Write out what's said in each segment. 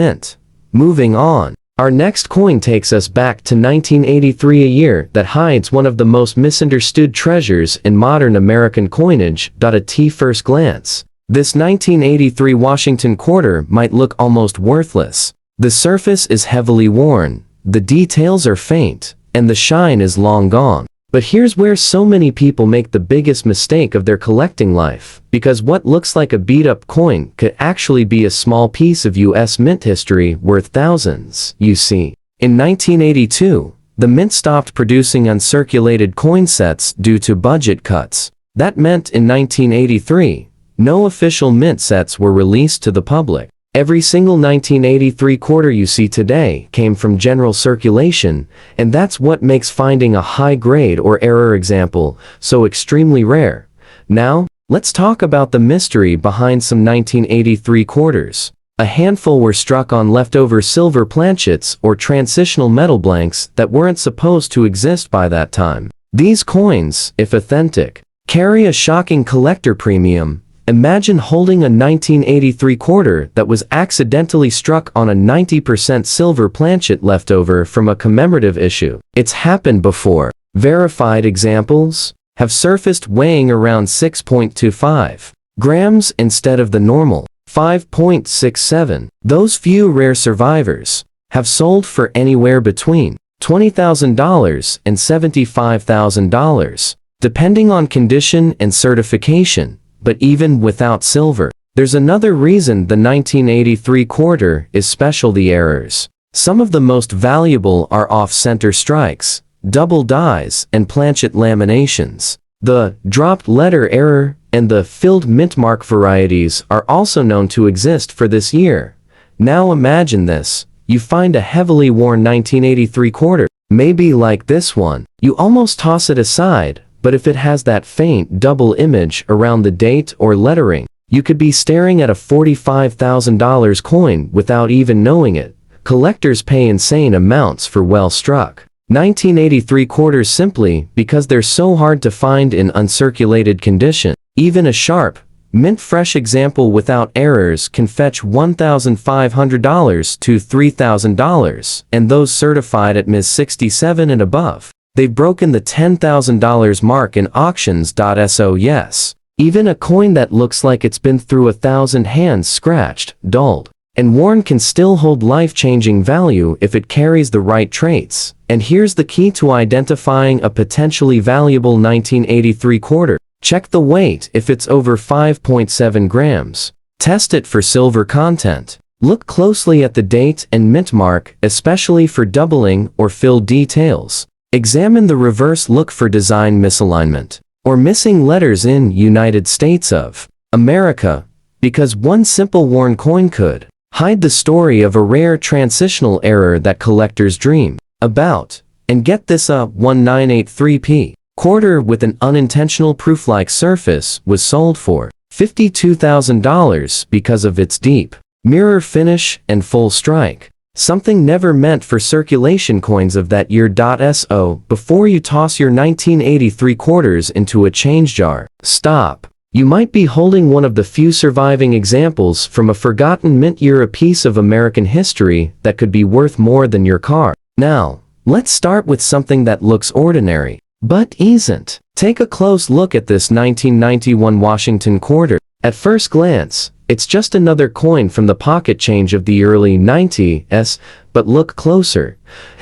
mint. Moving on. Our next coin takes us back to 1983, a year that hides one of the most misunderstood treasures in modern American coinage. At first glance, this 1983 Washington quarter might look almost worthless. The surface is heavily worn, the details are faint, and the shine is long gone. But here's where so many people make the biggest mistake of their collecting life, because what looks like a beat-up coin could actually be a small piece of US mint history worth thousands. You see, in 1982, the mint stopped producing uncirculated coin sets due to budget cuts. That meant in 1983, no official mint sets were released to the public. Every single 1983 quarter you see today came from general circulation, and that's what makes finding a high-grade or error example so extremely rare. Now, let's talk about the mystery behind some 1983 quarters. A handful were struck on leftover silver planchets or transitional metal blanks that weren't supposed to exist by that time. These coins, if authentic, carry a shocking collector premium. Imagine holding a 1983 quarter that was accidentally struck on a 90% silver planchet leftover from a commemorative issue. It's happened before. Verified examples have surfaced weighing around 6.25 grams instead of the normal 5.67. Those few rare survivors have sold for anywhere between $20,000 and $75,000, depending on condition and certification. But even without silver, there's another reason the 1983 quarter is special: the errors. Some of the most valuable are off-center strikes, double dies, and planchet laminations. The dropped letter error and the filled mint mark varieties are also known to exist for this year. Now imagine this: you find a heavily worn 1983 quarter, maybe like this one. You almost toss it aside. But if it has that faint double image around the date or lettering, you could be staring at a $45,000 coin without even knowing it. Collectors pay insane amounts for well-struck 1983 quarters simply because they're so hard to find in uncirculated condition. Even a sharp, mint-fresh example without errors can fetch $1,500 to $3,000, and those certified at Ms. 67 and above, they've broken the $10,000 mark in auctions. So yes, even a coin that looks like it's been through 1,000 hands scratched, dulled, and worn can still hold life-changing value if it carries the right traits. And here's the key to identifying a potentially valuable 1983 quarter. Check the weight. If it's over 5.7 grams, test it for silver content. Look closely at the date and mint mark, especially for doubling or filled details. Examine the reverse. Look for design misalignment or missing letters in United States of America, because one simple worn coin could hide the story of a rare transitional error that collectors dream about. And get this, a 1983p quarter with an unintentional proof-like surface was sold for $52,000 because of its deep mirror finish and full strike. Something never meant for circulation coins of that year. So before you toss your 1983 quarters into a change jar, stop. You might be holding one of the few surviving examples from a forgotten mint year, a piece of American history that could be worth more than your car. Now, let's start with something that looks ordinary, but isn't. Take a close look at this 1991 Washington quarter. At first glance, it's just another coin from the pocket change of the early 90s, but look closer,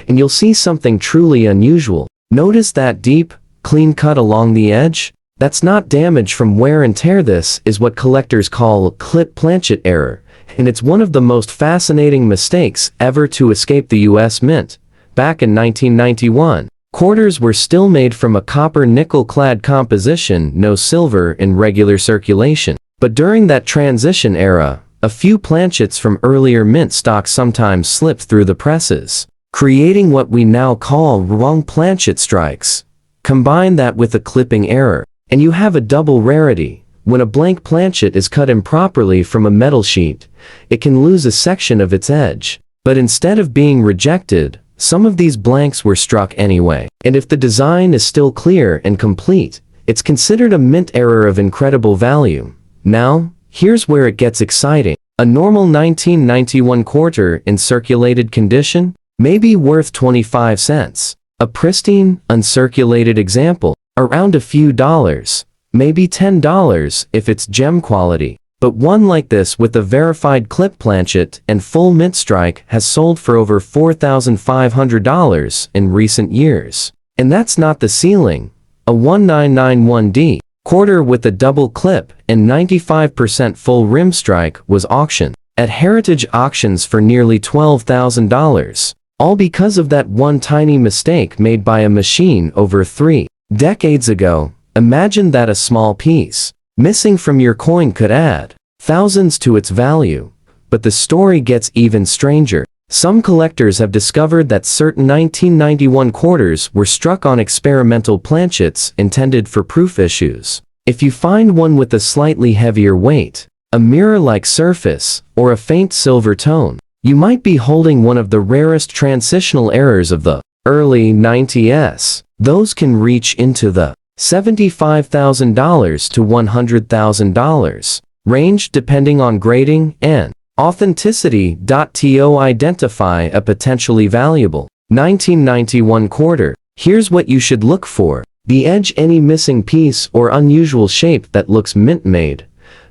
and you'll see something truly unusual. Notice that deep, clean cut along the edge? That's not damage from wear and tear. This is what collectors call clip planchet error, and it's one of the most fascinating mistakes ever to escape the US Mint. Back in 1991, quarters were still made from a copper nickel-clad composition, no silver in regular circulation. But during that transition era, a few planchets from earlier mint stock sometimes slipped through the presses, creating what we now call wrong planchet strikes. Combine that with a clipping error, and you have a double rarity. When a blank planchet is cut improperly from a metal sheet, it can lose a section of its edge. But instead of being rejected, some of these blanks were struck anyway. And if the design is still clear and complete, it's considered a mint error of incredible value. Now, here's where it gets exciting. A normal 1991 quarter in circulated condition may be worth 25 cents. A pristine, uncirculated example, around a few dollars, maybe $10 if it's gem quality. But one like this with a verified clip planchet and full mint strike has sold for over $4,500 in recent years. And that's not the ceiling. A 1991D quarter with a double clip and 95% full rim strike was auctioned at Heritage Auctions for nearly $12,000. All because of that one tiny mistake made by a machine over 3 decades ago. Imagine that a small piece missing from your coin could add thousands to its value. But the story gets even stranger. Some collectors have discovered that certain 1991 quarters were struck on experimental planchets intended for proof issues. If you find one with a slightly heavier weight, a mirror-like surface, or a faint silver tone, you might be holding one of the rarest transitional errors of the early 90s. Those can reach into the $75,000 to $100,000 range depending on grading and authenticity. To identify a potentially valuable 1991 quarter, here's what you should look for. The edge, any missing piece or unusual shape that looks mint-made.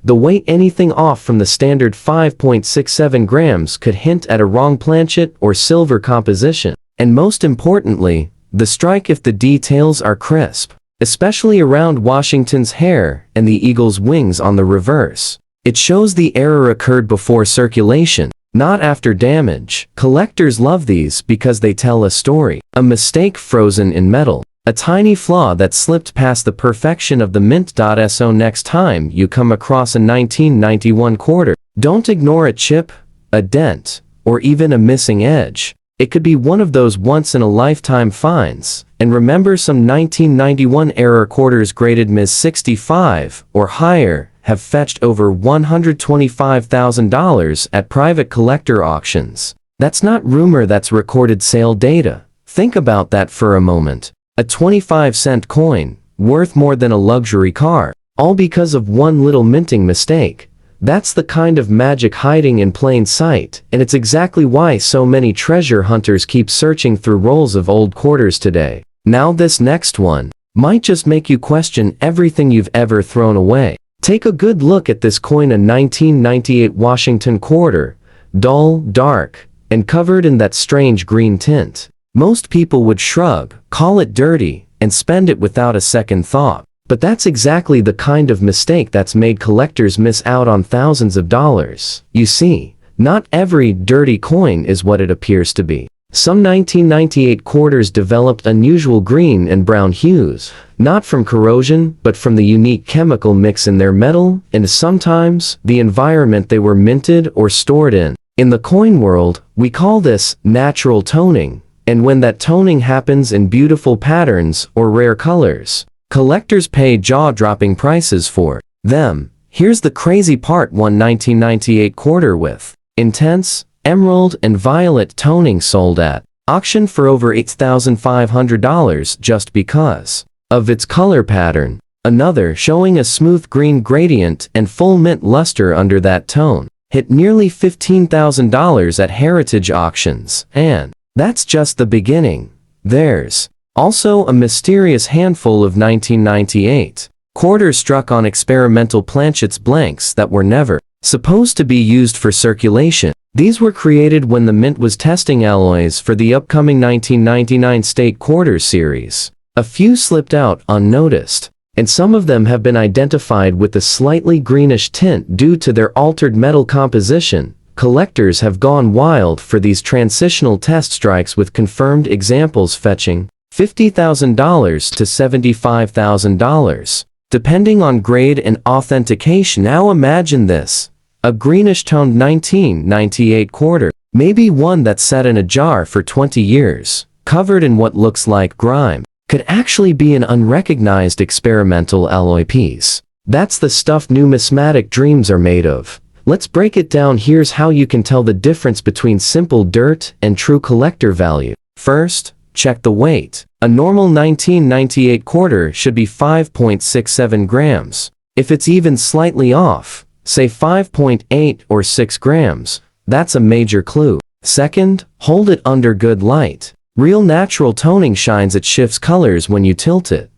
The weight, anything off from the standard 5.67 grams could hint at a wrong planchet or silver composition. And most importantly, the strike, if the details are crisp, especially around Washington's hair and the eagle's wings on the reverse. It shows the error occurred before circulation, not after damage. Collectors love these because they tell a story. A mistake frozen in metal. A tiny flaw that slipped past the perfection of the mint. So next time you come across a 1991 quarter, don't ignore a chip, a dent, or even a missing edge. It could be one of those once-in-a-lifetime finds. And remember, some 1991 era quarters graded Ms. 65 or higher have fetched over $125,000 at private collector auctions. That's not rumor, that's recorded sale data. Think about that for a moment. A 25-cent coin, worth more than a luxury car, all because of one little minting mistake. That's the kind of magic hiding in plain sight, and it's exactly why so many treasure hunters keep searching through rolls of old quarters today. Now this next one might just make you question everything you've ever thrown away. Take a good look at this coin, a 1998 Washington quarter, dull, dark, and covered in that strange green tint. Most people would shrug, call it dirty, and spend it without a second thought. But that's exactly the kind of mistake that's made collectors miss out on thousands of dollars. You see, not every dirty coin is what it appears to be. Some 1998 quarters developed unusual green and brown hues, not from corrosion, but from the unique chemical mix in their metal, and sometimes the environment they were minted or stored in. In the coin world, we call this natural toning. And when that toning happens in beautiful patterns or rare colors, collectors pay jaw-dropping prices for them. Here's the crazy part: one 1998 quarter with intense emerald and violet toning sold at auction for over $8,500 just because of its color pattern. Another, showing a smooth green gradient and full mint luster under that tone, hit nearly $15,000 at Heritage Auctions. And that's just the beginning. There's also a mysterious handful of 1998 quarters struck on experimental planchets, blanks that were never supposed to be used for circulation. These were created when the mint was testing alloys for the upcoming 1999 State Quarters series. A few slipped out unnoticed, and some of them have been identified with a slightly greenish tint due to their altered metal composition. Collectors have gone wild for these transitional test strikes, with confirmed examples fetching $50,000 to $75,000, depending on grade and authentication. Now imagine this: a greenish-toned 1998 quarter, maybe one that sat in a jar for 20 years, covered in what looks like grime, could actually be an unrecognized experimental alloy piece. That's the stuff numismatic dreams are made of. Let's break it down. Here's how you can tell the difference between simple dirt and true collector value. First, check the weight. A normal 1998 quarter should be 5.67 grams. If it's even slightly off, say 5.8 or 6 grams. That's a major clue. Second, hold it under good light. Real natural toning shines, it shifts colors when you tilt it,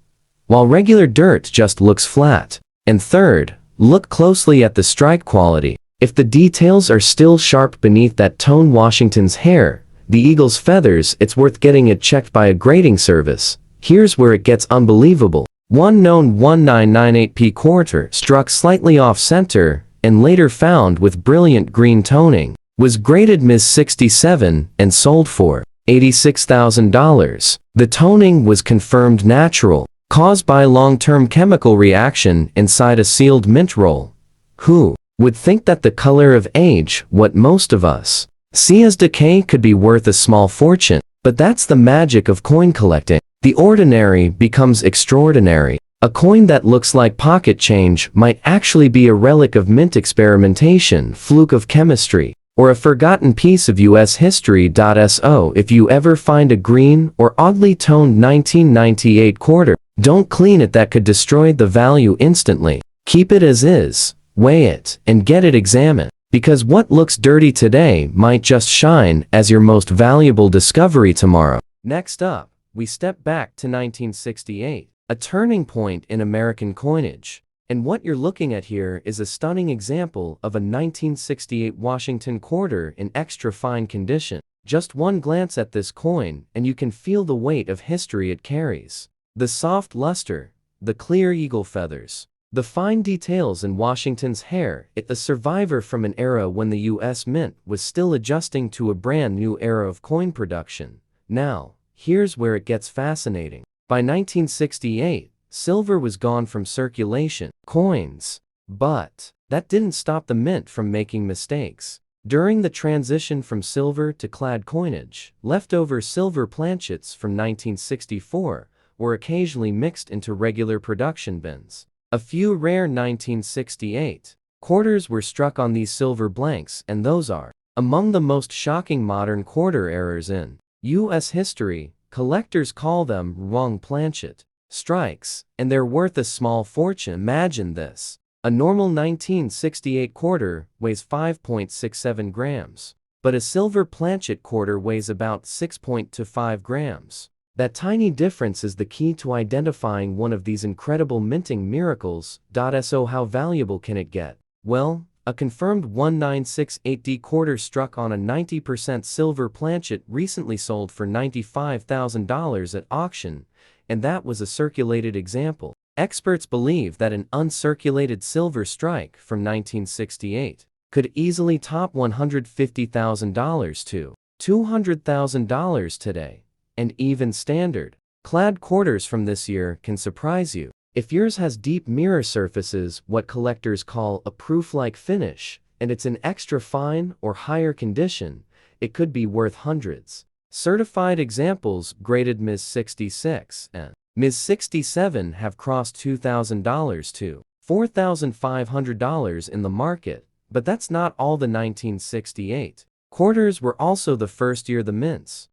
while regular dirt just looks flat. And third, look closely at the strike quality. If the details are still sharp beneath that tone, Washington's hair, the eagle's feathers, it's worth getting it checked by a grading service. Here's where it gets unbelievable. One known 1998p quarter, struck slightly off-center and later found with brilliant green toning, was graded Ms. 67 and sold for $86,000. The toning was confirmed natural, caused by long-term chemical reaction inside a sealed mint roll. Who would think that the color of age, what most of us see as decay, could be worth a small fortune? But that's the magic of coin collecting. The ordinary becomes extraordinary. A coin that looks like pocket change might actually be a relic of mint experimentation, fluke of chemistry, or a forgotten piece of US history. So if you ever find a green or oddly toned 1998 quarter, don't clean it, that could destroy the value instantly. Keep it as is, weigh it, and get it examined, because what looks dirty today might just shine as your most valuable discovery tomorrow. Next up, we step back to 1968, a turning point in American coinage. And what you're looking at here is a stunning example of a 1968 Washington quarter in extra fine condition. Just one glance at this coin and you can feel the weight of history it carries. The soft luster, the clear eagle feathers, the fine details in Washington's hair. It's a survivor from an era when the US Mint was still adjusting to a brand new era of coin production. Now, here's where it gets fascinating. By 1968, silver was gone from circulation coins, but that didn't stop the mint from making mistakes. During the transition from silver to clad coinage, leftover silver planchets from 1964 were occasionally mixed into regular production bins. A few rare 1968 quarters were struck on these silver blanks, and those are among the most shocking modern quarter errors in US history. Collectors call them wrong planchet strikes, and they're worth a small fortune. Imagine this. A normal 1968 quarter weighs 5.67 grams, but a silver planchet quarter weighs about 6.25 grams. That tiny difference is the key to identifying one of these incredible minting miracles. So how valuable can it get? Well, a confirmed 1968D quarter struck on a 90% silver planchet recently sold for $95,000 at auction, and that was a circulated example. Experts believe that an uncirculated silver strike from 1968 could easily top $150,000 to $200,000 today. And even standard clad quarters from this year can surprise you. If yours has deep mirror surfaces, what collectors call a proof-like finish, and it's in extra fine or higher condition, it could be worth hundreds. Certified examples graded Ms. 66 and Ms. 67 have crossed $2,000 to $4,500 in the market, but that's not all. The 1968 quarters were also the first year the mint's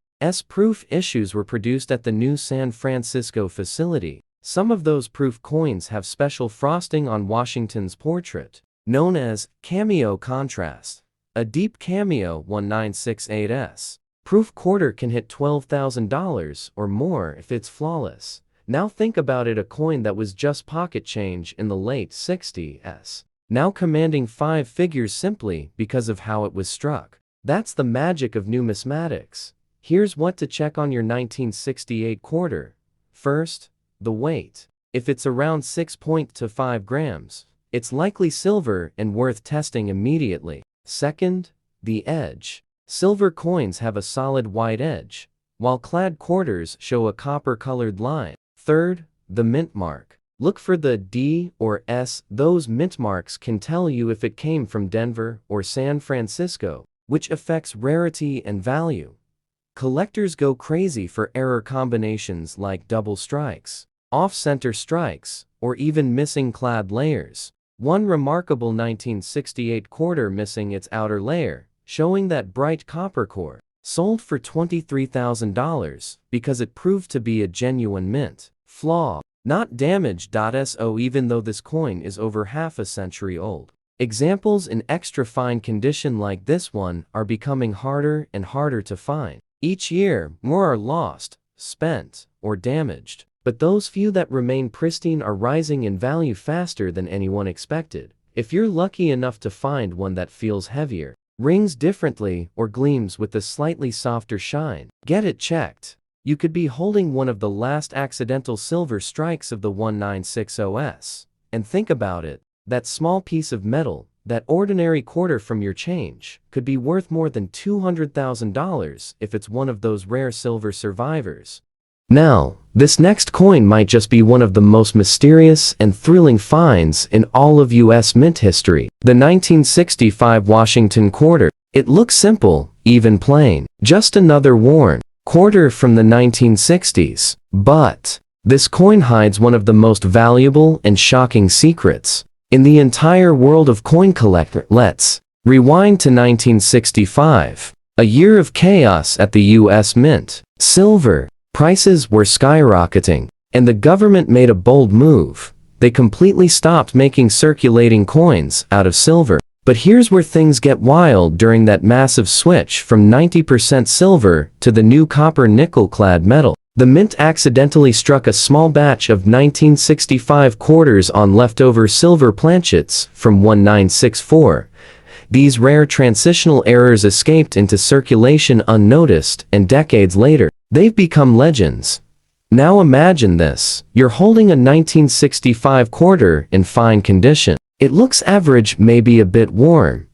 proof issues were produced at the new San Francisco facility. Some of those proof coins have special frosting on Washington's portrait, known as cameo contrast. A deep cameo 1968's proof quarter can hit $12,000 or more if it's flawless. Now think about it, a coin that was just pocket change in the late 60s, now commanding 5 figures simply because of how it was struck. That's the magic of numismatics. Here's what to check on your 1968 quarter. First, the weight. If it's around 6.25 grams, it's likely silver and worth testing immediately. Second, the edge. Silver coins have a solid white edge, while clad quarters show a copper-colored line. Third, the mint mark. Look for the D or S. Those mint marks can tell you if it came from Denver or San Francisco, which affects rarity and value. Collectors go crazy for error combinations like double strikes, off-center strikes, or even missing clad layers. One remarkable 1968 quarter missing its outer layer, showing that bright copper core, sold for $23,000 because it proved to be a genuine mint flaw, not damaged. So even though this coin is over half a century old, Examples in extra fine condition like this one are becoming harder and harder to find. Each year, more are lost, spent, or damaged, but those few that remain pristine are rising in value faster than anyone expected. If you're lucky enough to find one that feels heavier, rings differently, or gleams with a slightly softer shine, get it checked. You could be holding one of the last accidental silver strikes of the 1960s. And think about it, that small piece of metal, that ordinary quarter from your change, could be worth more than $200,000 if it's one of those rare silver survivors. Now, this next coin might just be one of the most mysterious and thrilling finds in all of U.S. mint history. The 1965 Washington quarter. It looks simple, even plain, just another worn quarter from the 1960s. But this coin hides one of the most valuable and shocking secrets in the entire world of coin collector. Let's rewind to 1965, a year of chaos at the U.S. Mint. Silver prices were skyrocketing, and the government made a bold move. They completely stopped making circulating coins out of silver. But here's where things get wild during that massive switch from 90% silver to the new copper nickel-clad metal. The mint accidentally struck a small batch of 1965 quarters on leftover silver planchets from 1964. These rare transitional errors escaped into circulation unnoticed, and decades later, they've become legends. Now imagine this. You're holding a 1965 quarter in fine condition. It looks average, maybe a bit worn,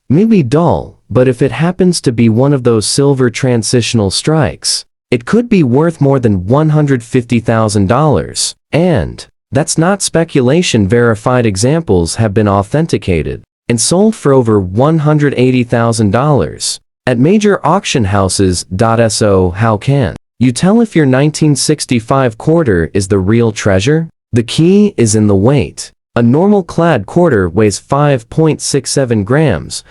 maybe dull, but if it happens to be one of those silver transitional strikes, it could be worth more than $150,000. And that's not speculation. Verified examples have been authenticated and sold for over $180,000 at major auction houses. So how can you tell if your 1965 quarter is the real treasure? The key is in the weight. A normal clad quarter weighs 5.67 grams,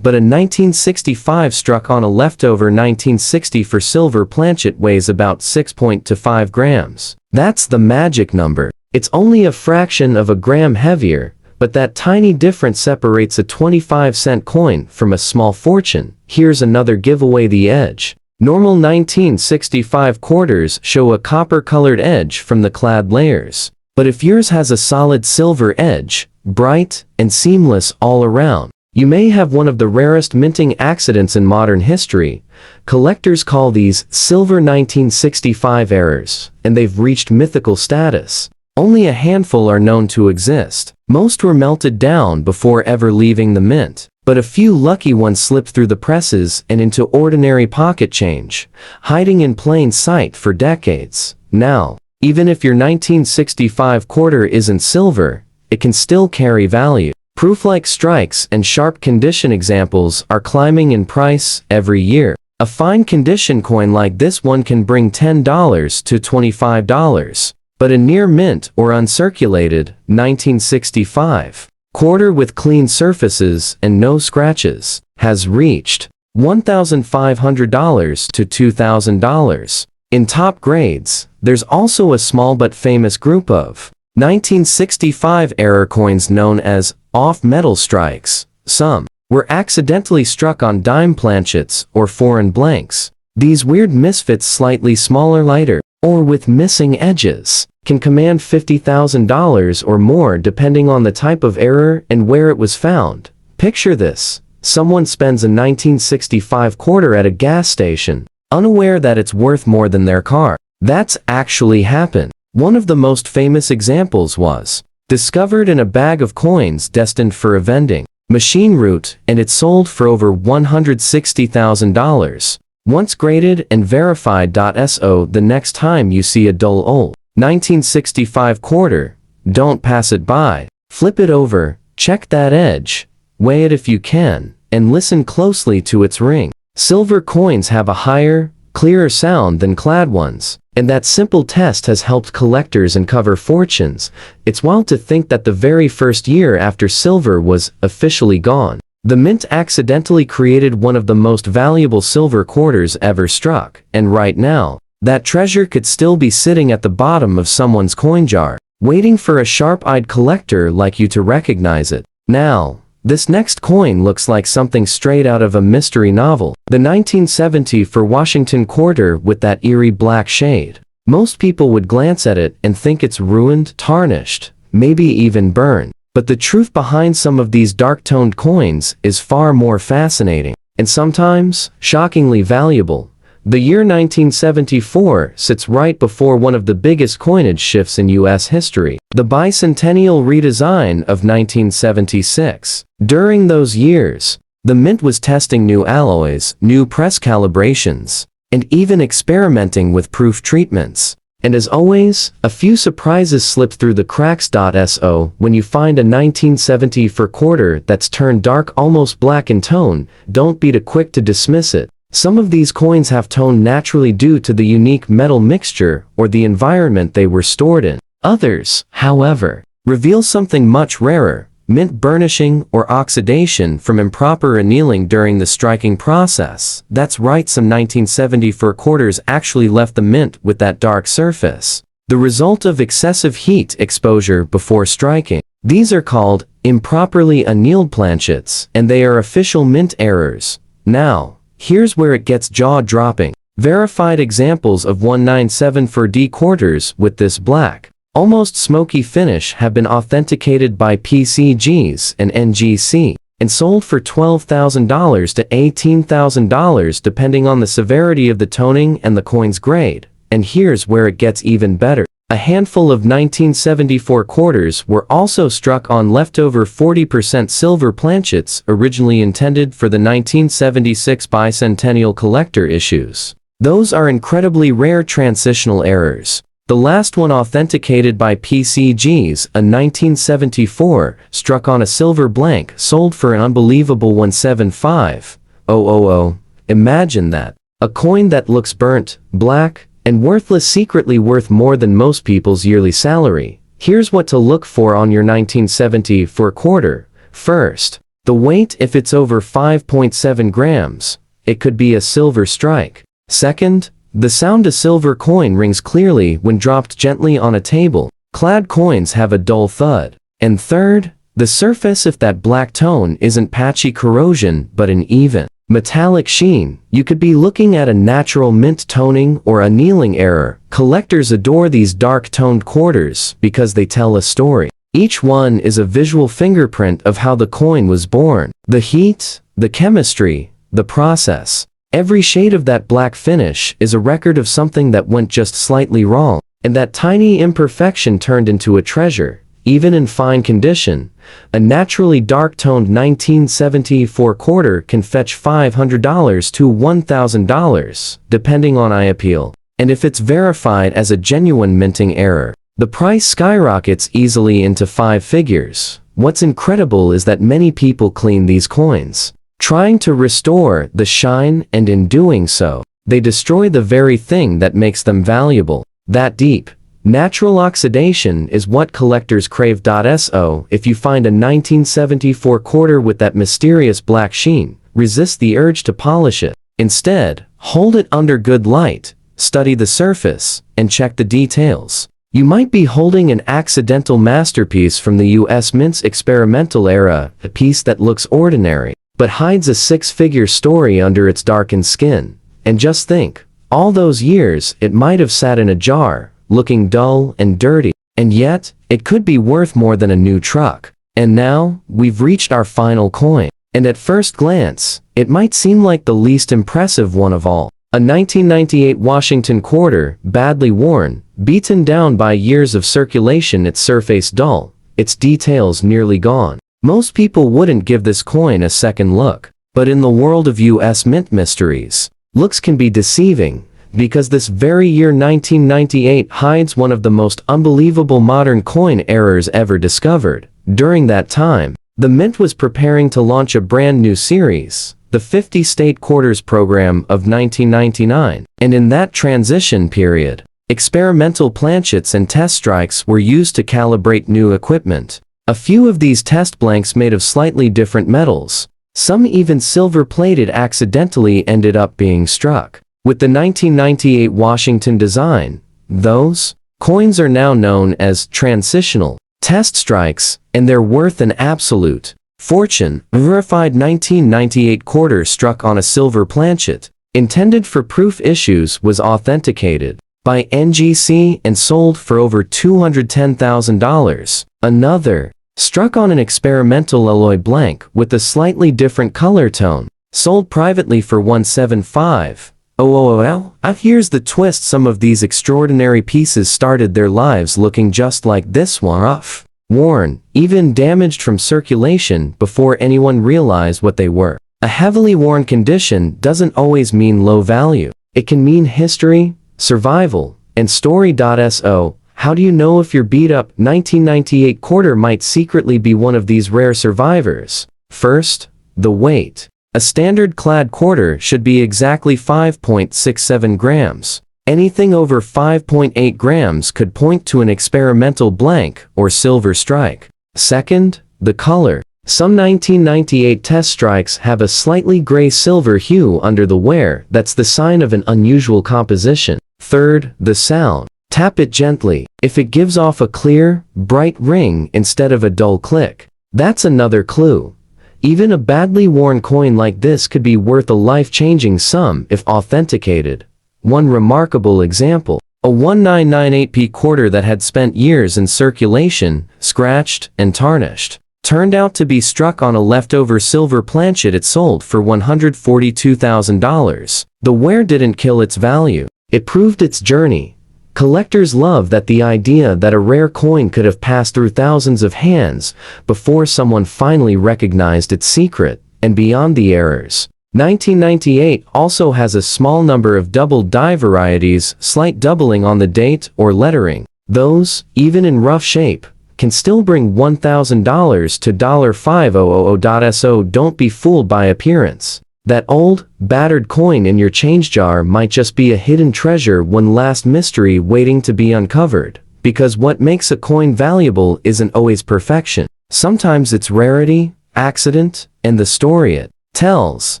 but a 1965 struck on a leftover 1964 silver planchet weighs about 6.25 grams. That's the magic number. It's only a fraction of a gram heavier, but that tiny difference separates a 25-cent coin from a small fortune. Here's another giveaway: the edge. Normal 1965 quarters show a copper-colored edge from the clad layers. But if yours has a solid silver edge, bright and seamless all around, you may have one of the rarest minting accidents in modern history. Collectors call these silver 1965 errors, and they've reached mythical status. Only a handful are known to exist. Most were melted down before ever leaving the mint, but a few lucky ones slipped through the presses and into ordinary pocket change, hiding in plain sight for decades. Now, even if your 1965 quarter isn't silver, it can still carry value. Proof-like strikes and sharp condition examples are climbing in price every year. A fine condition coin like this one can bring $10 to $25, but a near mint or uncirculated 1965 quarter with clean surfaces and no scratches has reached $1,500 to $2,000. In top grades, there's also a small but famous group of 1965 error coins known as off-metal strikes. Some were accidentally struck on dime planchets or foreign blanks. These weird misfits, slightly smaller, lighter, or with missing edges, can command $50,000 or more depending on the type of error and where it was found. Picture this: someone spends a 1965 quarter at a gas station, unaware that it's worth more than their car. That's actually happened. One of the most famous examples was discovered in a bag of coins destined for a vending machine route, and it sold for over $160,000. Once graded and verified. So the next time you see a dull old 1965 quarter, don't pass it by. Flip it over, check that edge, weigh it if you can, and listen closely to its ring. Silver coins have a higher, clearer sound than clad ones, and that simple test has helped collectors uncover fortunes. It's wild to think that the very first year after silver was officially gone, the mint accidentally created one of the most valuable silver quarters ever struck, and right now, that treasure could still be sitting at the bottom of someone's coin jar, waiting for a sharp-eyed collector like you to recognize it. Now, This next coin looks like something straight out of a mystery novel. The 1970 for Washington quarter with that eerie black shade. Most people would glance at it and think it's ruined, tarnished, maybe even burned. But the truth behind some of these dark-toned coins is far more fascinating, and sometimes shockingly valuable. The year 1974 sits right before one of the biggest coinage shifts in U.S. history, the bicentennial redesign of 1976. During those years, the mint was testing new alloys, new press calibrations, and even experimenting with proof treatments. And as always, a few surprises slip through the cracks. So when you find a 1970 for quarter that's turned dark, almost black in tone, don't be too quick to dismiss it. Some of these coins have tone naturally due to the unique metal mixture or the environment they were stored in. Others, however, reveal something much rarer: mint burnishing or oxidation from improper annealing during the striking process. That's right, some 1970 for quarters actually left the mint with that dark surface, the result of excessive heat exposure before striking. These are called improperly annealed planchets, and they are official mint errors. Now, here's where it gets jaw-dropping. Verified examples of 197 for D quarters with this black, almost smoky finish have been authenticated by PCGs and NGC, and sold for $12,000 to $18,000 depending on the severity of the toning and the coin's grade. And here's where it gets even better. A handful of 1974 quarters were also struck on leftover 40% silver planchets originally intended for the 1976 bicentennial collector issues. Those are incredibly rare transitional errors. The last one authenticated by PCGs, a 1974, struck on a silver blank, sold for an unbelievable $175,000. Imagine that. A coin that looks burnt, black, and worthless secretly worth more than most people's yearly salary. Here's what to look for on your 1970 for quarter. First, the weight. If it's over 5.7 grams, it could be a silver strike. Second, the sound. A silver coin rings clearly when dropped gently on a table. Clad coins have a dull thud. And third, the surface. If that black tone isn't patchy corrosion but an even, metallic sheen, you could be looking at a natural mint toning or annealing error. Collectors adore these dark-toned quarters because they tell a story. Each one is a visual fingerprint of how the coin was born. The heat, the chemistry, the process. Every shade of that black finish is a record of something that went just slightly wrong, and that tiny imperfection turned into a treasure. Even in fine condition, a naturally dark-toned 1974 quarter can fetch $500 to $1,000, depending on eye appeal. And if it's verified as a genuine minting error, the price skyrockets easily into 5 figures. What's incredible is that many people clean these coins, trying to restore the shine, and in doing so, they destroy the very thing that makes them valuable. That deep, natural oxidation is what collectors crave. So if you find a 1974 quarter with that mysterious black sheen, resist the urge to polish it. Instead, hold it under good light, study the surface, and check the details. You might be holding an accidental masterpiece from the U.S. Mint's experimental era, a piece that looks ordinary, but hides a 6-figure story under its darkened skin. And just think, all those years it might have sat in a jar, looking dull and dirty, and yet, it could be worth more than a new truck. And now, we've reached our final coin. And at first glance, it might seem like the least impressive one of all. A 1998 Washington quarter, badly worn, beaten down by years of circulation, its surface dull, its details nearly gone. Most people wouldn't give this coin a second look. But in the world of U.S. Mint mysteries, looks can be deceiving, because this very year 1998 hides one of the most unbelievable modern coin errors ever discovered. During that time, the Mint was preparing to launch a brand new series, the 50 State Quarters program of 1999, and in that transition period, experimental planchets and test strikes were used to calibrate new equipment. A few of these test blanks made of slightly different metals, some even silver-plated, accidentally ended up being struck with the 1998 Washington design. Those coins are now known as transitional test strikes, and they're worth an absolute Fortune, a verified 1998 quarter struck on a silver planchet, intended for proof issues, was authenticated by NGC and sold for over $210,000. Another, struck on an experimental alloy blank with a slightly different color tone, sold privately for $175,000. Here's the twist: some of these extraordinary pieces started their lives looking just like this one, rough, worn, even damaged from circulation before anyone realized what they were. A heavily worn condition doesn't always mean low value. It can mean history, survival, and story. So, how do you know if your beat-up 1998 quarter might secretly be one of these rare survivors? First, the weight. A standard clad quarter should be exactly 5.67 grams. Anything over 5.8 grams could point to an experimental blank or silver strike. Second, the color. Some 1998 test strikes have a slightly gray silver hue under the wear. That's the sign of an unusual composition. Third, the sound. Tap it gently. If it gives off a clear, bright ring instead of a dull click, that's another clue. Even a badly worn coin like this could be worth a life-changing sum if authenticated. One remarkable example, a 1998p quarter that had spent years in circulation, scratched and tarnished, turned out to be struck on a leftover silver planchet. It sold for $142,000. The wear didn't kill its value. It proved its journey. Collectors love the idea that a rare coin could have passed through thousands of hands before someone finally recognized its secret, and beyond the errors. 1998 also has a small number of double die varieties, slight doubling on the date or lettering. Those, even in rough shape, can still bring $1,000 to $5,000. So don't be fooled by appearance. That old, battered coin in your change jar might just be a hidden treasure, one last mystery waiting to be uncovered. Because what makes a coin valuable isn't always perfection. Sometimes it's rarity, accident, and the story it tells.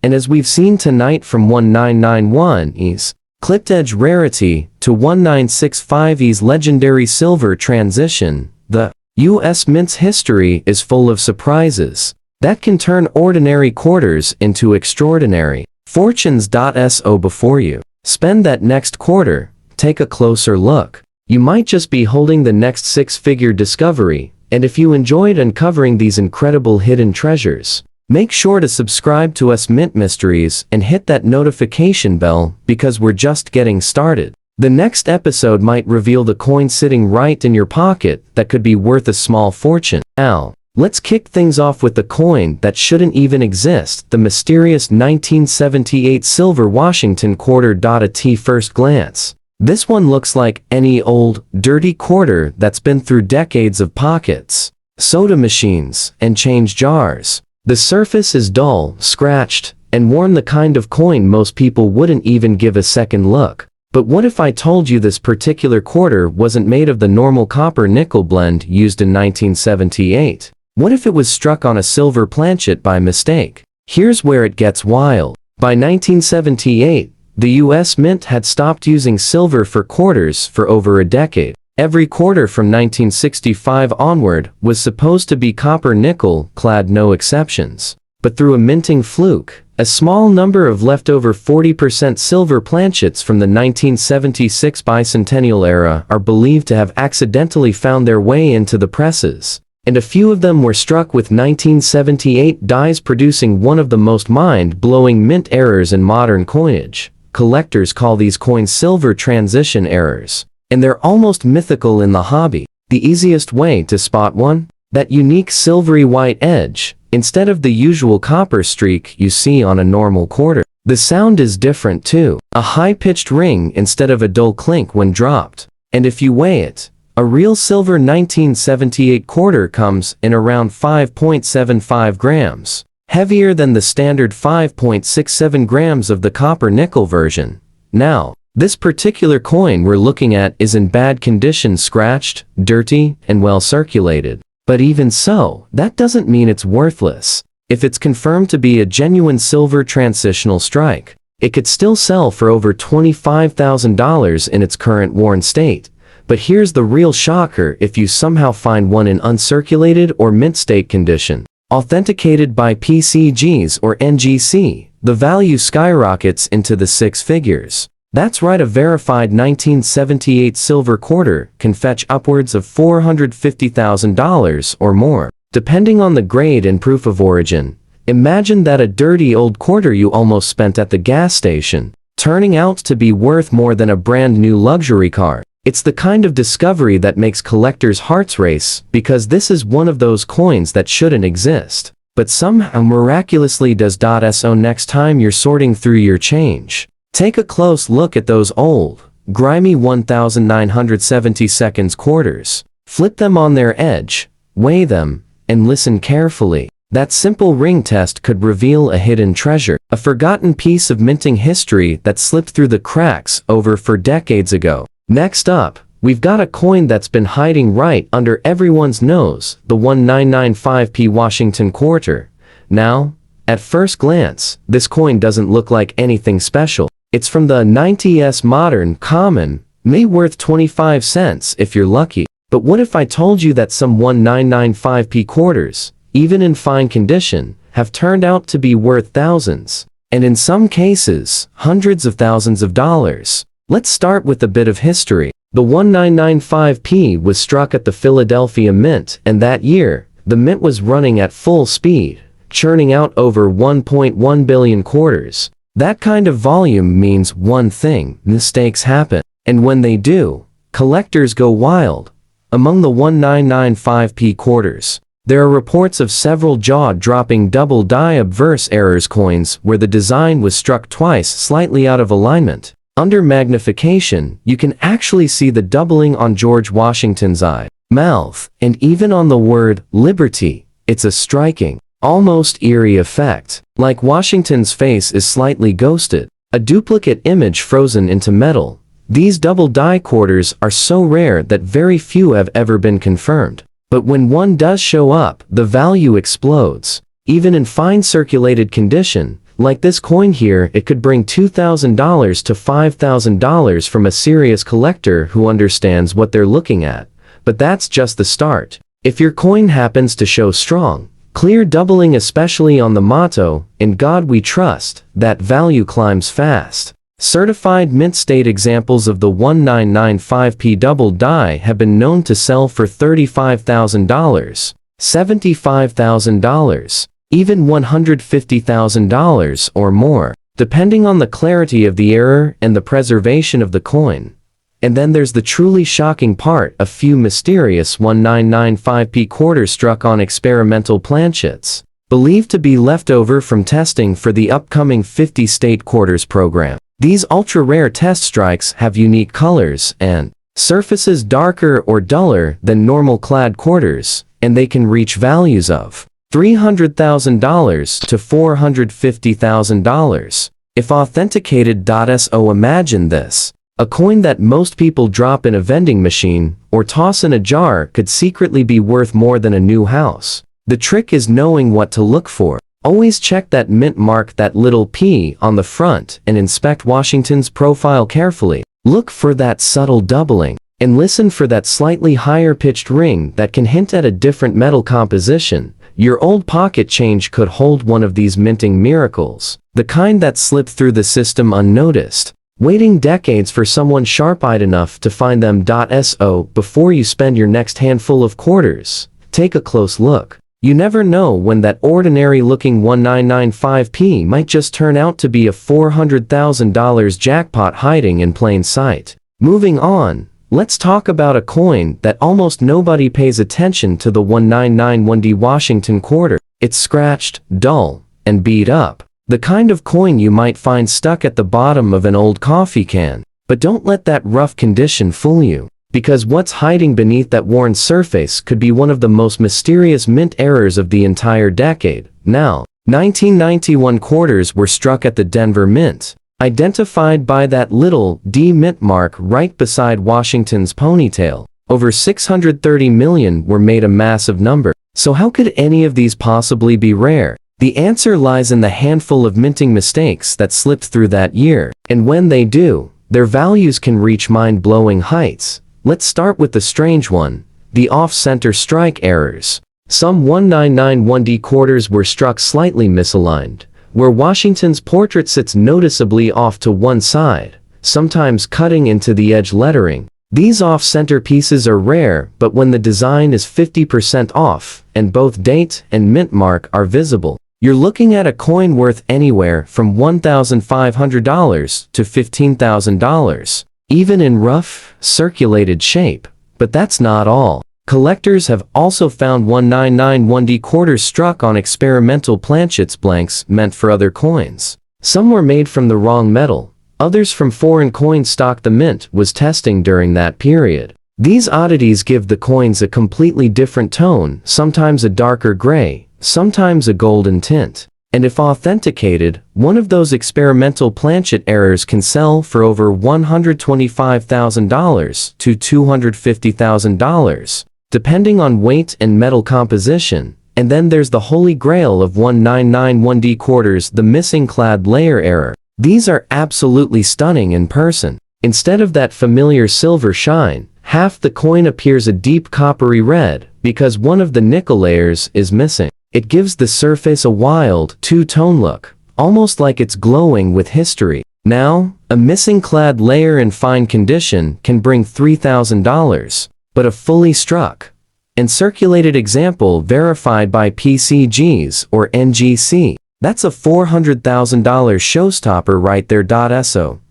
And as we've seen tonight, from 1991's clipped edge rarity to 1965's legendary silver transition, the U.S. Mint's history is full of surprises that can turn ordinary quarters into extraordinary fortunes. So before you spend that next quarter, take a closer look. You might just be holding the next six-figure discovery. And if you enjoyed uncovering these incredible hidden treasures, make sure to subscribe to us Mint Mysteries and hit that notification bell, because we're just getting started. The next episode might reveal the coin sitting right in your pocket that could be worth a small fortune. Now, let's kick things off with the coin that shouldn't even exist, the mysterious 1978 silver Washington quarter. At first glance, this one looks like any old, dirty quarter that's been through decades of pockets, soda machines, and change jars. The surface is dull, scratched, and worn, the kind of coin most people wouldn't even give a second look. But what if I told you this particular quarter wasn't made of the normal copper-nickel blend used in 1978? What if it was struck on a silver planchet by mistake? Here's where it gets wild. By 1978, the U.S. Mint had stopped using silver for quarters for over a decade. Every quarter from 1965 onward was supposed to be copper-nickel clad, no exceptions. But through a minting fluke, a small number of leftover 40% silver planchets from the 1976 bicentennial era are believed to have accidentally found their way into the presses. And a few of them were struck with 1978 dies, producing one of the most mind-blowing mint errors in modern coinage. Collectors call these coins silver transition errors, and they're almost mythical in the hobby. The easiest way to spot one? That unique silvery white edge, instead of the usual copper streak you see on a normal quarter. The sound is different too. A high-pitched ring instead of a dull clink when dropped. And if you weigh it, a real silver 1978 quarter comes in around 5.75 grams, heavier than the standard 5.67 grams of the copper-nickel version. Now, this particular coin we're looking at is in bad condition, scratched, dirty, and well circulated. But even so, that doesn't mean it's worthless. If it's confirmed to be a genuine silver transitional strike, it could still sell for over $25,000 in its current worn state. But here's the real shocker: if you somehow find one in uncirculated or mint state condition, Authenticated by PCGs or NGC, the value skyrockets into the six figures. That's right, a verified 1978 silver quarter can fetch upwards of $450,000 or more, depending on the grade and proof of origin. Imagine that a dirty old quarter you almost spent at the gas station, turning out to be worth more than a brand new luxury car. It's the kind of discovery that makes collectors' hearts race, because this is one of those coins that shouldn't exist, but somehow miraculously does. So next time you're sorting through your change, take a close look at those old, grimy 1970 quarters. Flip them on their edge, weigh them, and listen carefully. That simple ring test could reveal a hidden treasure, a forgotten piece of minting history that slipped through the cracks over 4 decades ago. Next up, we've got a coin that's been hiding right under everyone's nose, the 1995p Washington quarter. Now, at first glance, this coin doesn't look like anything special. It's from the 90s modern, common, may worth 25 cents if you're lucky. But what if I told you that some 1995p quarters, even in fine condition, have turned out to be worth thousands, and in some cases, hundreds of thousands of dollars? Let's start with a bit of history. The 1995p was struck at the Philadelphia Mint, and that year, the mint was running at full speed, churning out over 1.1 billion quarters. That kind of volume means one thing: mistakes happen. And when they do, collectors go wild. Among the 1995p quarters, there are reports of several jaw-dropping double die obverse errors coins where the design was struck twice slightly out of alignment. Under magnification, you can actually see the doubling on George Washington's eye, mouth, and even on the word liberty. It's a striking, almost eerie effect, like Washington's face is slightly ghosted, a duplicate image frozen into metal. These double die quarters are so rare that very few have ever been confirmed. But when one does show up, the value explodes. Even in fine circulated condition, like this coin here, it could bring $2,000 to $5,000 from a serious collector who understands what they're looking at. But that's just the start. If your coin happens to show strong, clear doubling, especially on the motto, "In God We Trust," that value climbs fast. Certified mint state examples of the 1995p double die have been known to sell for $35,000, $75,000, even $150,000 or more, depending on the clarity of the error and the preservation of the coin. And then there's the truly shocking part: a few mysterious 1995p quarters struck on experimental planchets, believed to be leftover from testing for the upcoming 50-state quarters program. These ultra-rare test strikes have unique colors and surfaces darker or duller than normal clad quarters, and they can reach values of $300,000 to $450,000. If authenticated. So imagine this: a coin that most people drop in a vending machine or toss in a jar could secretly be worth more than a new house. The trick is knowing what to look for. Always check that mint mark, that little P on the front, and inspect Washington's profile carefully. Look for that subtle doubling, and listen for that slightly higher pitched ring that can hint at a different metal composition. Your old pocket change could hold one of these minting miracles, the kind that slipped through the system unnoticed, waiting decades for someone sharp-eyed enough to find them. So before you spend your next handful of quarters, take a close look. You never know when that ordinary-looking 1995p might just turn out to be a $400,000 jackpot hiding in plain sight. Moving on, let's talk about a coin that almost nobody pays attention to: the 1991d Washington quarter. It's scratched, dull, and beat up. The kind of coin you might find stuck at the bottom of an old coffee can. But don't let that rough condition fool you, because what's hiding beneath that worn surface could be one of the most mysterious mint errors of the entire decade. Now, 1991 quarters were struck at the Denver Mint, identified by that little D mint mark right beside Washington's ponytail. Over 630 million were made, a massive number. So how could any of these possibly be rare? The answer lies in the handful of minting mistakes that slipped through that year, and when they do, their values can reach mind-blowing heights. Let's start with the strange one: the off-center strike errors. Some 1991D quarters were struck slightly misaligned, where Washington's portrait sits noticeably off to one side, sometimes cutting into the edge lettering. These off-center pieces are rare, but when the design is 50% off, and both date and mint mark are visible, you're looking at a coin worth anywhere from $1,500 to $15,000, even in rough, circulated shape. But that's not all. Collectors have also found 1991D quarters struck on experimental planchets blanks meant for other coins. Some were made from the wrong metal, others from foreign coin stock the mint was testing during that period. These oddities give the coins a completely different tone, sometimes a darker gray, sometimes a golden tint. And if authenticated, one of those experimental planchet errors can sell for over $125,000 to $250,000, depending on weight and metal composition. And then there's the holy grail of 1991D quarters, the missing clad layer error. These are absolutely stunning in person. Instead of that familiar silver shine, half the coin appears a deep coppery red because one of the nickel layers is missing. It gives the surface a wild, two-tone look, almost like it's glowing with history. Now, a missing clad layer in fine condition can bring $3,000, but a fully struck and circulated example verified by PCGs or NGC, that's a $400,000 showstopper right there. So,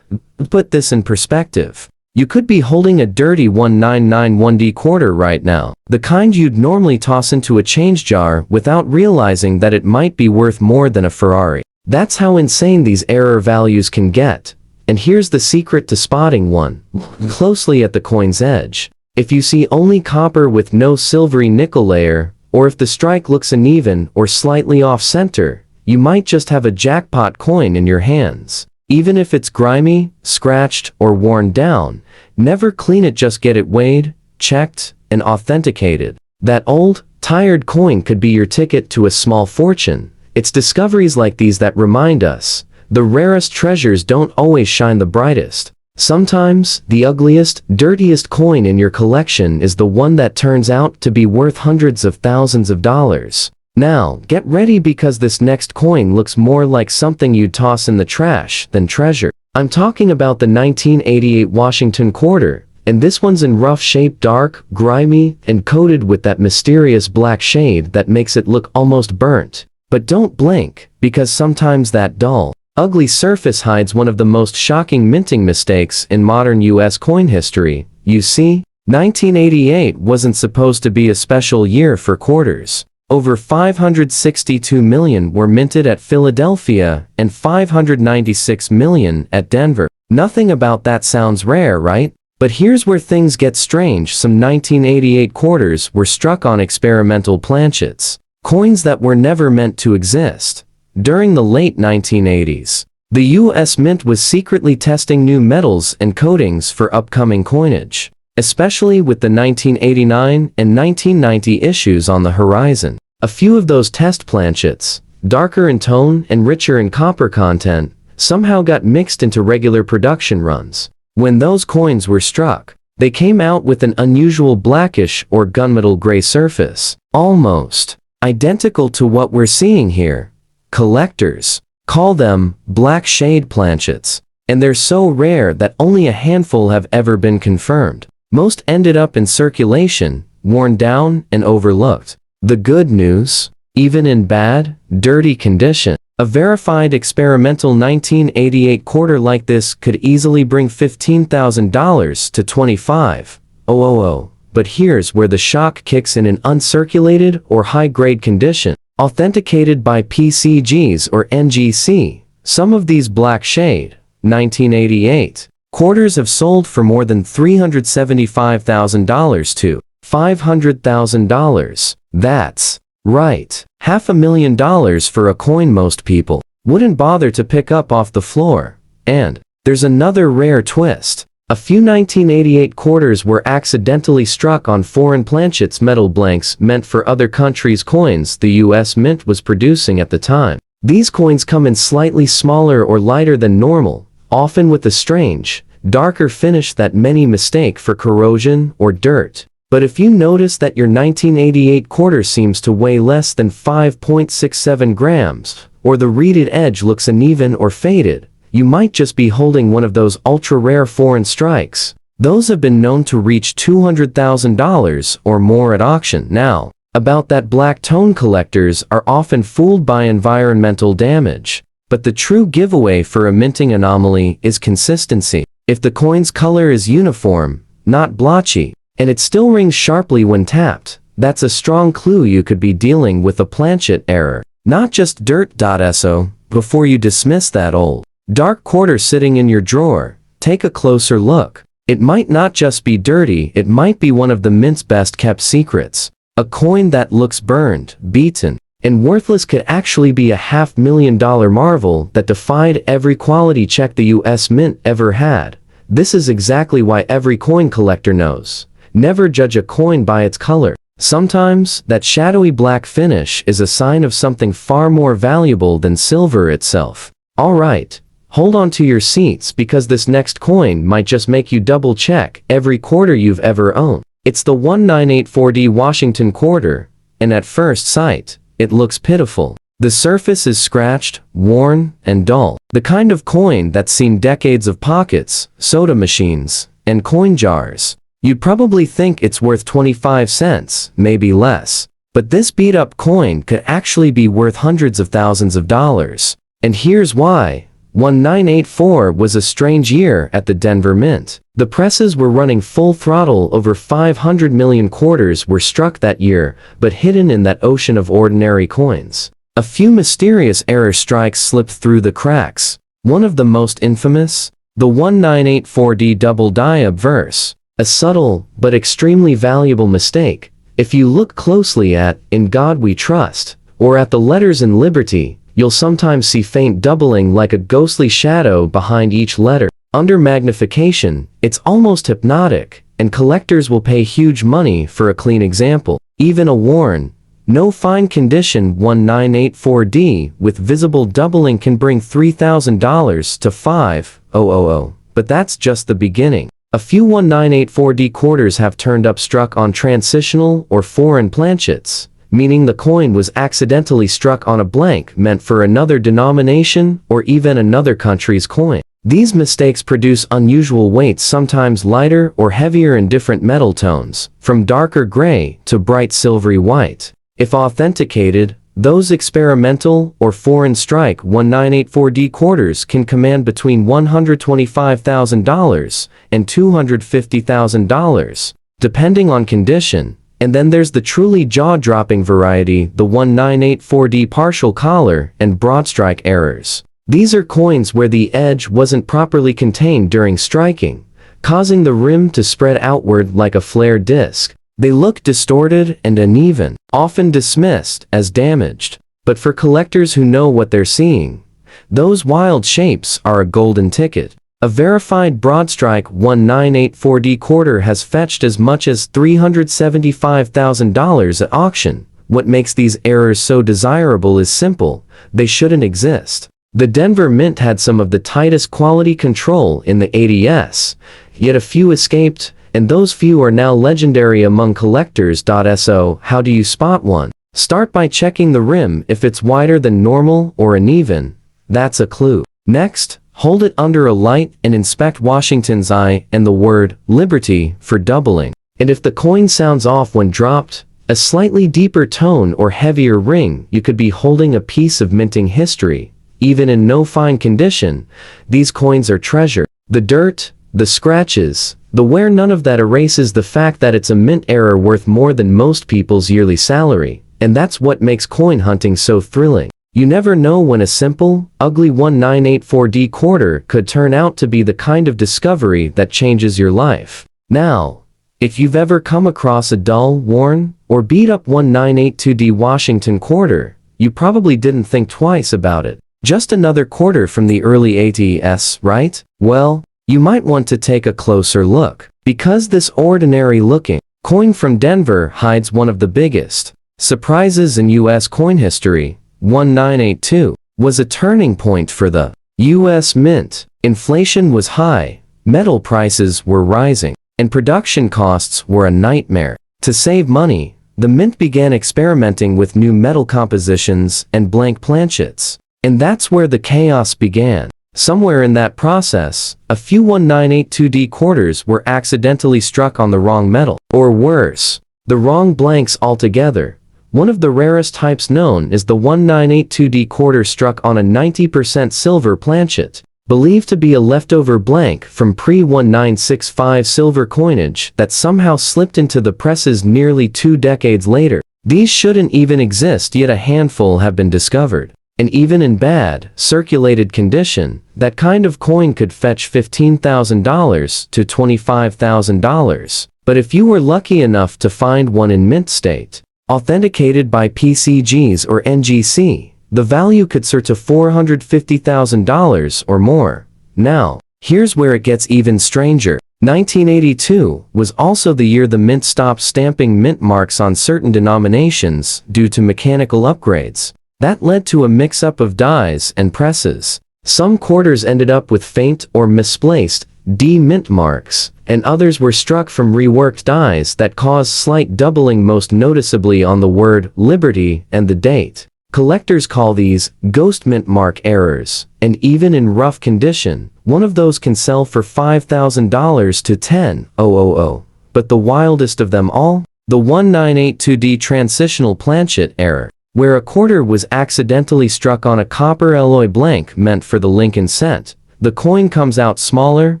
put this in perspective. You could be holding a dirty 1991D quarter right now, the kind you'd normally toss into a change jar without realizing that it might be worth more than a Ferrari. That's how insane these error values can get. And here's the secret to spotting one. Look closely at the coin's edge. If you see only copper with no silvery nickel layer, or if the strike looks uneven or slightly off-center, you might just have a jackpot coin in your hands. Even if it's grimy, scratched, or worn down, never clean it, just get it weighed, checked, and authenticated. That old, tired coin could be your ticket to a small fortune. It's discoveries like these that remind us, the rarest treasures don't always shine the brightest. Sometimes, the ugliest, dirtiest coin in your collection is the one that turns out to be worth hundreds of thousands of dollars. Now, get ready because this next coin looks more like something you'd toss in the trash than treasure. I'm talking about the 1988 Washington quarter, and this one's in rough shape, dark, grimy, and coated with that mysterious black shade that makes it look almost burnt. But don't blink, because sometimes that dull, ugly surface hides one of the most shocking minting mistakes in modern US coin history. You see, 1988 wasn't supposed to be a special year for quarters. Over 562 million were minted at Philadelphia and 596 million at Denver. Nothing about that sounds rare, right? But here's where things get strange. Some 1988 quarters were struck on experimental planchets, coins that were never meant to exist. During the late 1980s, the U.S. Mint was secretly testing new metals and coatings for upcoming coinage, especially with the 1989 and 1990 issues on the horizon. A few of those test planchets, darker in tone and richer in copper content, somehow got mixed into regular production runs. When those coins were struck, they came out with an unusual blackish or gunmetal gray surface, almost identical to what we're seeing here. Collectors call them black shade planchets, and they're so rare that only a handful have ever been confirmed. Most ended up in circulation, worn down, and overlooked. The good news? Even in bad, dirty condition, a verified experimental 1988 quarter like this could easily bring $15,000 to $25,000. But here's where the shock kicks in uncirculated or high-grade condition, authenticated by PCGs or NGC. Some of these black shade, 1988 quarters have sold for more than $375,000 to $500,000. That's right, $500,000 for a coin most people wouldn't bother to pick up off the floor. And there's another rare twist. A few 1988 quarters were accidentally struck on foreign planchets, metal blanks meant for other countries' coins the U.S. Mint was producing at the time. These coins come in slightly smaller or lighter than normal, often with a strange, darker finish that many mistake for corrosion or dirt. But if you notice that your 1988 quarter seems to weigh less than 5.67 grams, or the reeded edge looks uneven or faded, you might just be holding one of those ultra-rare foreign strikes. Those have been known to reach $200,000 or more at auction. Now, about that black tone, collectors are often fooled by environmental damage. But the true giveaway for a minting anomaly is consistency. If the coin's color is uniform, not blotchy, and it still rings sharply when tapped, that's a strong clue you could be dealing with a planchet error, not just dirt. So, before you dismiss that old, dark quarter sitting in your drawer, take a closer look. It might not just be dirty, it might be one of the mint's best kept secrets. A coin that looks burned, beaten, and worthless could actually be a $500,000 marvel that defied every quality check the US Mint ever had. This is exactly why every coin collector knows. Never judge a coin by its color. Sometimes, that shadowy black finish is a sign of something far more valuable than silver itself. Alright, hold on to your seats because this next coin might just make you double check every quarter you've ever owned. It's the 1984D Washington quarter, and at first sight, it looks pitiful. The surface is scratched, worn, and dull. The kind of coin that's seen decades of pockets, soda machines, and coin jars. You'd probably think it's worth 25 cents, maybe less. But this beat-up coin could actually be worth hundreds of thousands of dollars. And here's why. 1984 was a strange year at the Denver Mint. The presses were running full throttle. Over 500 million quarters were struck that year, but hidden in that ocean of ordinary coins, a few mysterious error strikes slipped through the cracks. One of the most infamous? The 1984D double die obverse. A subtle, but extremely valuable mistake. If you look closely at "In God We Trust," or at the letters in Liberty, you'll sometimes see faint doubling like a ghostly shadow behind each letter. Under magnification, it's almost hypnotic, and collectors will pay huge money for a clean example. Even a worn, no fine condition 1984D with visible doubling can bring $3,000 to $5,000. But that's just the beginning. A few 1984D quarters have turned up struck on transitional or foreign planchets, meaning the coin was accidentally struck on a blank meant for another denomination or even another country's coin. These mistakes produce unusual weights, sometimes lighter or heavier in different metal tones, from darker gray to bright silvery white. If authenticated, those experimental or foreign strike 1984D quarters can command between $125,000 and $250,000, depending on condition. And then there's the truly jaw-dropping variety, the 1984D partial collar and broad strike errors. These are coins where the edge wasn't properly contained during striking, causing the rim to spread outward like a flared disc. They look distorted and uneven, often dismissed as damaged. But for collectors who know what they're seeing, those wild shapes are a golden ticket. A verified broadstrike 1984D quarter has fetched as much as $375,000 at auction. What makes these errors so desirable is simple: they shouldn't exist. The Denver Mint had some of the tightest quality control in the 80s, yet a few escaped, and those few are now legendary among collectors. So, how do you spot one? Start by checking the rim. If it's wider than normal or uneven, that's a clue. Next, hold it under a light and inspect Washington's eye and the word Liberty for doubling. And if the coin sounds off when dropped, a slightly deeper tone or heavier ring, you could be holding a piece of minting history. Even in no fine condition, these coins are treasure. The dirt, the scratches, the wear, none of that erases the fact that it's a mint error worth more than most people's yearly salary. And that's what makes coin hunting so thrilling. You never know when a simple, ugly 1984D quarter could turn out to be the kind of discovery that changes your life. Now, if you've ever come across a dull, worn, or beat-up 1982D Washington quarter, you probably didn't think twice about it. Just another quarter from the early 80s, right? Well, you might want to take a closer look, because this ordinary-looking coin from Denver hides one of the biggest surprises in U.S. coin history. 1982 was a turning point for the U.S. Mint. Inflation was high, metal prices were rising, and production costs were a nightmare. To save money, the mint began experimenting with new metal compositions and blank planchets. And that's where the chaos began. Somewhere in that process, a few 1982D quarters were accidentally struck on the wrong metal. Or worse, the wrong blanks altogether. One of the rarest types known is the 1982D quarter struck on a 90% silver planchet, believed to be a leftover blank from pre-1965 silver coinage that somehow slipped into the presses nearly 2 decades later. These shouldn't even exist, yet a handful have been discovered. And even in bad, circulated condition, that kind of coin could fetch $15,000 to $25,000. But if you were lucky enough to find one in mint state, authenticated by PCGs or NGC, the value could soar to $450,000 or more. Now, here's where it gets even stranger. 1982 was also the year the mint stopped stamping mint marks on certain denominations due to mechanical upgrades. That led to a mix-up of dies and presses. Some quarters ended up with faint or misplaced D mint marks, and others were struck from reworked dies that caused slight doubling, most noticeably on the word Liberty and the date. Collectors call these ghost mint mark errors, and even in rough condition, one of those can sell for $5,000 to $10,000. But the wildest of them all? The 1982D transitional planchet error, where a quarter was accidentally struck on a copper alloy blank meant for the Lincoln cent. The coin comes out smaller,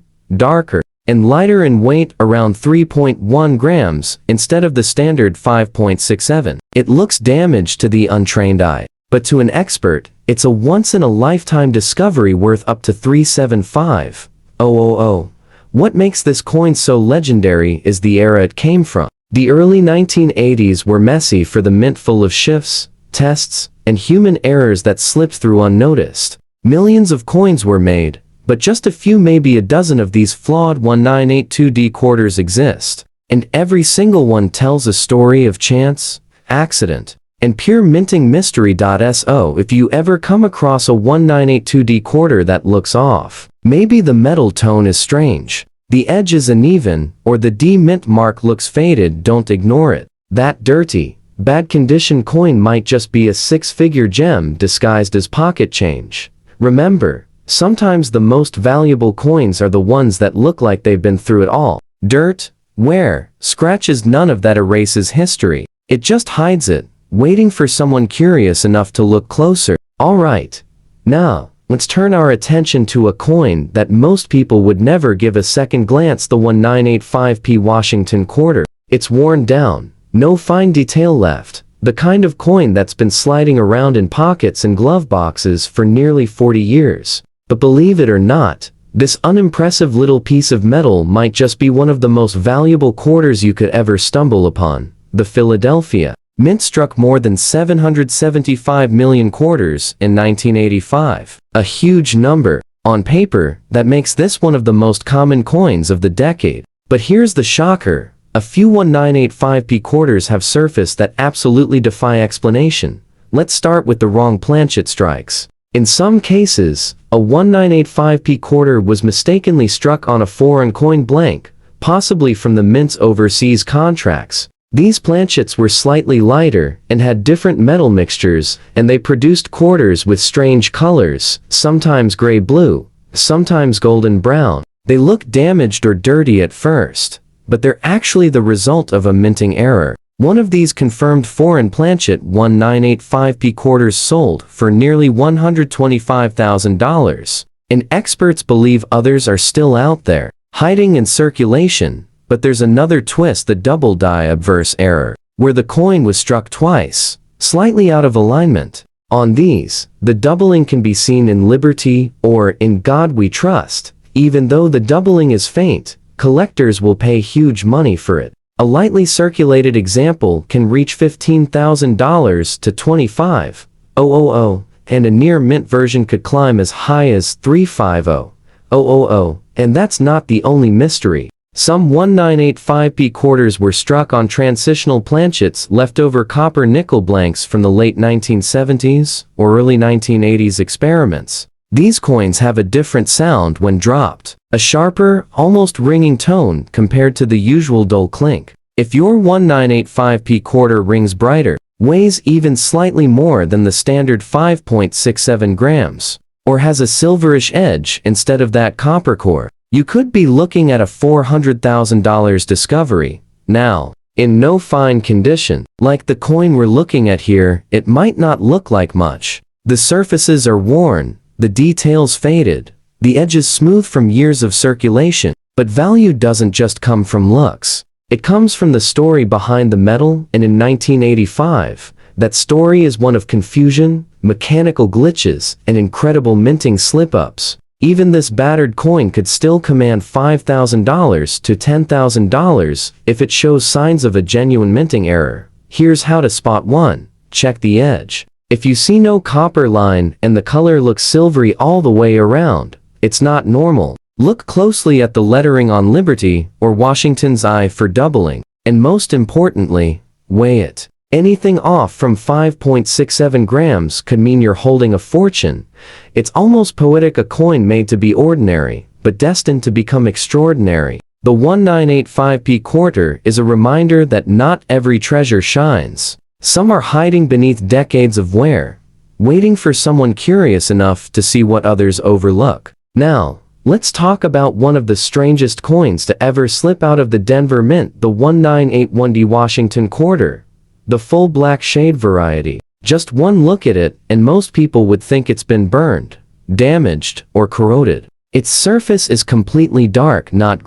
darker, and lighter in weight, around 3.1 grams, instead of the standard 5.67. It looks damaged to the untrained eye, but to an expert, it's a once-in-a-lifetime discovery worth up to $375,000. What makes this coin so legendary is the era it came from. The early 1980s were messy for the mint, full of shifts, tests, and human errors that slipped through unnoticed. Millions of coins were made, but just a few, maybe a dozen of these flawed 1982D quarters exist. And every single one tells a story of chance, accident, and pure minting mystery. So if you ever come across a 1982D quarter that looks off, maybe the metal tone is strange, the edge is uneven, or the D mint mark looks faded, don't ignore it. That dirty, bad condition coin might just be a 6-figure gem disguised as pocket change. Remember, sometimes the most valuable coins are the ones that look like they've been through it all. Dirt, wear, scratches, none of that erases history. It just hides it, waiting for someone curious enough to look closer. Alright, now, let's turn our attention to a coin that most people would never give a second glance, the 1985p Washington quarter. It's worn down, no fine detail left, the kind of coin that's been sliding around in pockets and glove boxes for nearly 40 years. But believe it or not, this unimpressive little piece of metal might just be one of the most valuable quarters you could ever stumble upon. The Philadelphia Mint struck more than 775 million quarters in 1985. A huge number. On paper, that makes this one of the most common coins of the decade. But here's the shocker. A few 1985p quarters have surfaced that absolutely defy explanation. Let's start with the wrong planchet strikes. In some cases, a 1985p quarter was mistakenly struck on a foreign coin blank, possibly from the mint's overseas contracts. These planchets were slightly lighter and had different metal mixtures, and they produced quarters with strange colors, sometimes gray-blue, sometimes golden-brown. They look damaged or dirty at first, but they're actually the result of a minting error. One of these confirmed foreign planchet 1985p quarters sold for nearly $125,000, and experts believe others are still out there, hiding in circulation. But there's another twist: the double die obverse error, where the coin was struck twice, slightly out of alignment. On these, the doubling can be seen in Liberty or In God We Trust. Even though the doubling is faint, collectors will pay huge money for it. A lightly circulated example can reach $15,000 to $25,000, and a near mint version could climb as high as $350,000. And that's not the only mystery. Some 1985p quarters were struck on transitional planchets, leftover copper nickel blanks from the late 1970s or early 1980s experiments. These coins have a different sound when dropped, a sharper, almost ringing tone compared to the usual dull clink. If your 1985p quarter rings brighter, weighs even slightly more than the standard 5.67 grams, or has a silverish edge instead of that copper core, you could be looking at a $400,000 discovery. Now, in no fine condition, like the coin we're looking at here, it might not look like much. The surfaces are worn, the details faded, the edges smooth from years of circulation, but value doesn't just come from looks. It comes from the story behind the metal, and in 1985, that story is one of confusion, mechanical glitches, and incredible minting slip-ups. Even this battered coin could still command $5,000 to $10,000 if it shows signs of a genuine minting error. Here's how to spot one. Check the edge. If you see no copper line and the color looks silvery all the way around, it's not normal. Look closely at the lettering on Liberty or Washington's I for doubling, and most importantly, weigh it. Anything off from 5.67 grams could mean you're holding a fortune. It's almost poetic, a coin made to be ordinary, but destined to become extraordinary. The 1985p quarter is a reminder that not every treasure shines. Some are hiding beneath decades of wear, waiting for someone curious enough to see what others overlook. Now, let's talk about one of the strangest coins to ever slip out of the Denver Mint, the 1981D Washington quarter. The full black shade variety. Just one look at it, and most people would think it's been burned, damaged, or corroded. Its surface is completely dark, not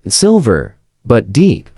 silver, but deep,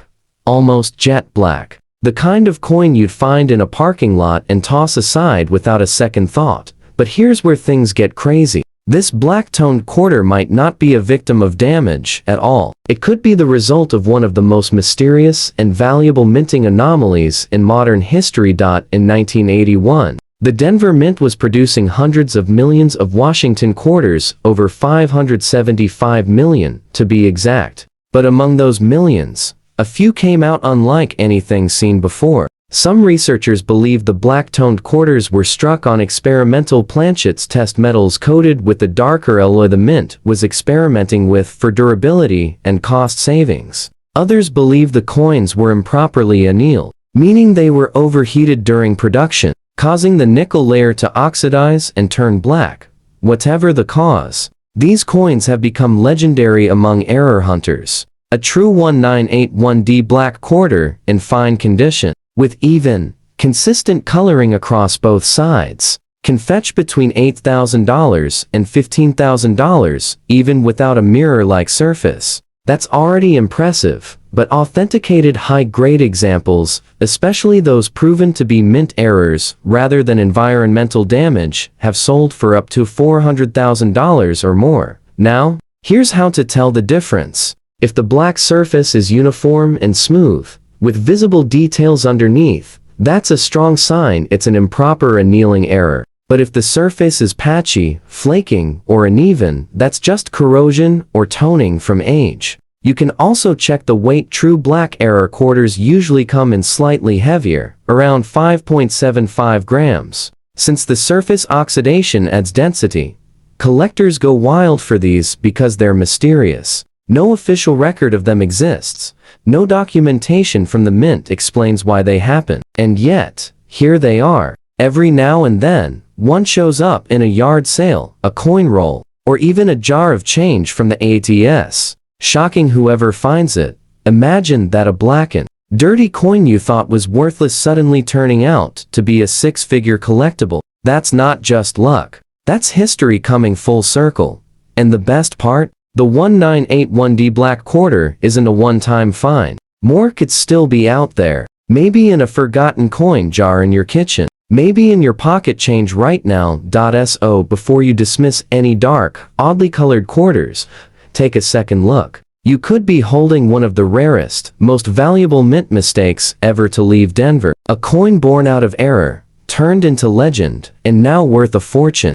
almost jet black. The kind of coin you'd find in a parking lot and toss aside without a second thought. But here's where things get crazy. This black-toned quarter might not be a victim of damage at all. It could be the result of one of the most mysterious and valuable minting anomalies in modern history. In 1981, the Denver Mint was producing hundreds of millions of Washington quarters, over 575 million to be exact. But among those millions, a few came out unlike anything seen before. Some researchers believe the black-toned quarters were struck on experimental planchets, test metals coated with the darker alloy the Mint was experimenting with for durability and cost savings. Others believe the coins were improperly annealed, meaning they were overheated during production, causing the nickel layer to oxidize and turn black. Whatever the cause, these coins have become legendary among error hunters. A true 1981D black quarter in fine condition, with even, consistent coloring across both sides, can fetch between $8,000 and $15,000, even without a mirror-like surface. That's already impressive, but authenticated high-grade examples, especially those proven to be mint errors rather than environmental damage, have sold for up to $400,000 or more. Now, here's how to tell the difference. If the black surface is uniform and smooth, with visible details underneath, that's a strong sign it's an improper annealing error. But if the surface is patchy, flaking, or uneven, that's just corrosion or toning from age. You can also check the weight. True black error quarters usually come in slightly heavier, around 5.75 grams. Since the surface oxidation adds density, collectors go wild for these because they're mysterious. No official record of them exists. No documentation from the Mint explains why they happen. And yet, here they are. Every now and then, one shows up in a yard sale, a coin roll, or even a jar of change from the ATS. Shocking whoever finds it. Imagine that a blackened, dirty coin you thought was worthless suddenly turning out to be a six-figure collectible. That's not just luck. That's history coming full circle. And the best part? The 1981D black quarter isn't a one-time find. More could still be out there. Maybe in a forgotten coin jar in your kitchen. Maybe in your pocket change right now. So before you dismiss any dark, oddly colored quarters, take a second look. You could be holding one of the rarest, most valuable mint mistakes ever to leave Denver. A coin born out of error, turned into legend, and now worth a fortune.